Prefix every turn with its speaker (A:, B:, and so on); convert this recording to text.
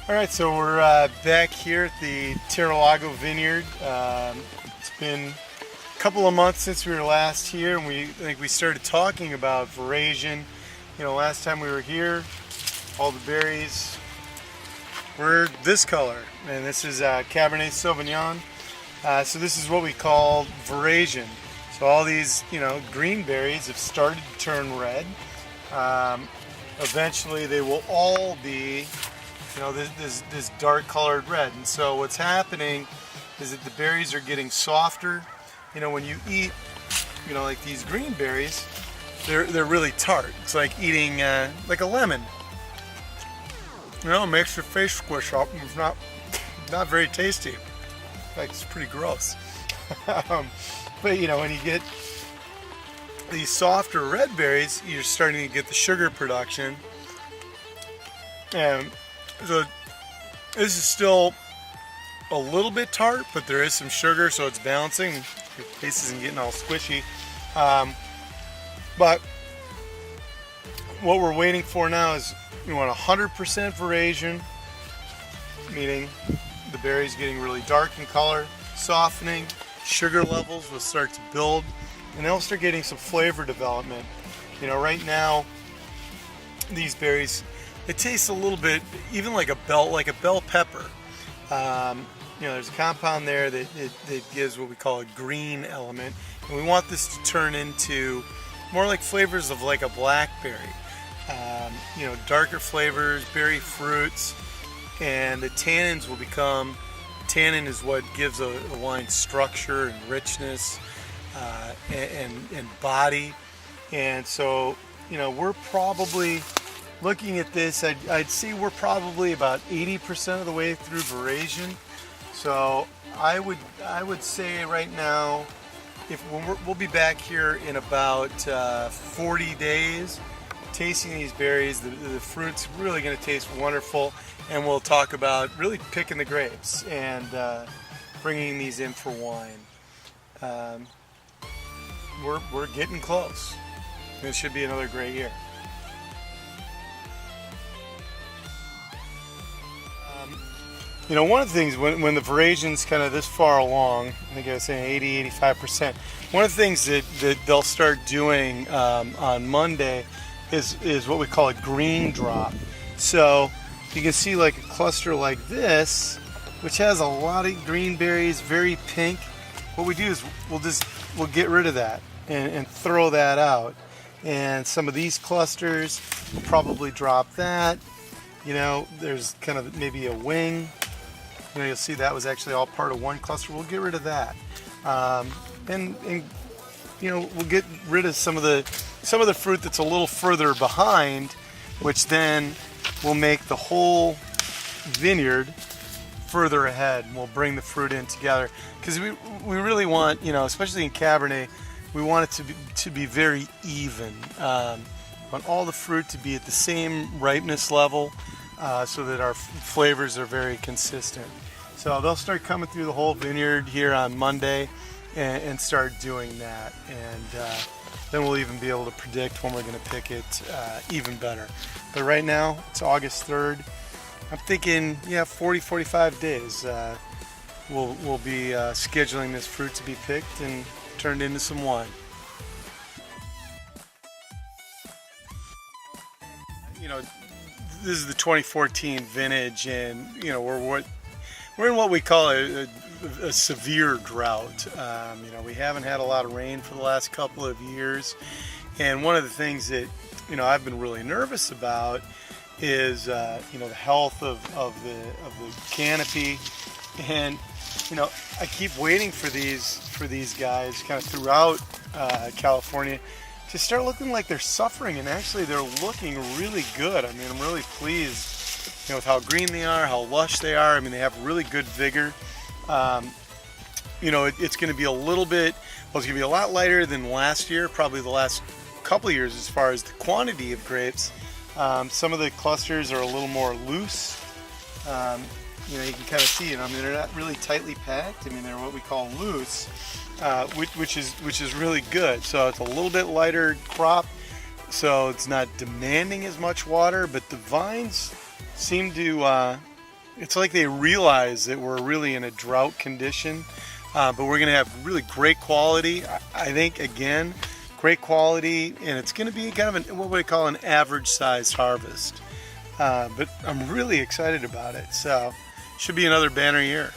A: All right, so we're back here at the Terralago Vineyard. It's been a couple of months since we were last here, and I think we started talking about veraison. You know, last time we were here, all the berries were this color, and this is Cabernet Sauvignon. So this is what we call veraison. So all these, green berries have started to turn red. Eventually, they will all be this dark colored red. And so what's happening is that the berries are getting softer. When you eat, like these green berries, they're really tart. It's like eating like a lemon. It makes your face squish up. It's not very tasty. In fact, it's pretty gross. But when you get these softer red berries, you're starting to get the sugar production. And so this is still a little bit tart, but there is some sugar, so it's balancing. Your face isn't getting all squishy. But what we're waiting for now is we want 100% veraison, meaning the berries getting really dark in color, softening, sugar levels will start to build, and they'll start getting some flavor development. Right now, these berries, it tastes a little bit, even like a bell pepper. There's a compound there that gives what we call a green element, and we want this to turn into more like flavors of like a blackberry. Darker flavors, berry fruits, and the tannins will become. Tannin is what gives a wine structure and richness and body, and so we're probably looking at this, I'd say we're probably about 80% of the way through veraison. So I would say right now, we'll be back here in about 40 days, tasting these berries. The fruit's really going to taste wonderful, and we'll talk about really picking the grapes and bringing these in for wine. We're getting close. This should be another great year. One of the things when the veraison's kind of this far along, I think I was saying 80-85%, one of the things that they'll start doing on Monday is what we call a green drop. So you can see like a cluster like this, which has a lot of green berries, very pink. What we do is we'll get rid of that and throw that out. And some of these clusters will probably drop that. There's kind of maybe a wing. You'll see that was actually all part of one cluster. We'll get rid of that, and we'll get rid of some of the fruit that's a little further behind, which then will make the whole vineyard further ahead. And we'll bring the fruit in together because we really want, especially in Cabernet, we want it to be very even. Want all the fruit to be at the same ripeness level, so that our flavors are very consistent. So they'll start coming through the whole vineyard here on Monday and start doing that. And then we'll even be able to predict when we're going to pick it even better. But right now, it's August 3rd. I'm thinking, 40-45 days. We'll be scheduling this fruit to be picked and turned into some wine. This is the 2014 vintage, and we're in what we call a severe drought. We haven't had a lot of rain for the last couple of years, and one of the things that I've been really nervous about is the health of the canopy, and I keep waiting for these guys kind of throughout California to start looking like they're suffering, and actually they're looking really good. I mean, I'm really pleased with how green they are, how lush they are. I mean, they have really good vigor. It's going to be it's going to be a lot lighter than last year, probably the last couple of years as far as the quantity of grapes. Some of the clusters are a little more loose. You can kind of see it. I mean, they're not really tightly packed. I mean, they're what we call loose. Which is really good. So it's a little bit lighter crop, so it's not demanding as much water, but the vines seem to it's like they realize that we're really in a drought condition, but we're going to have really great quality. I think, again, great quality, and it's going to be kind of what we call an average sized harvest. But I'm really excited about it. So should be another banner year.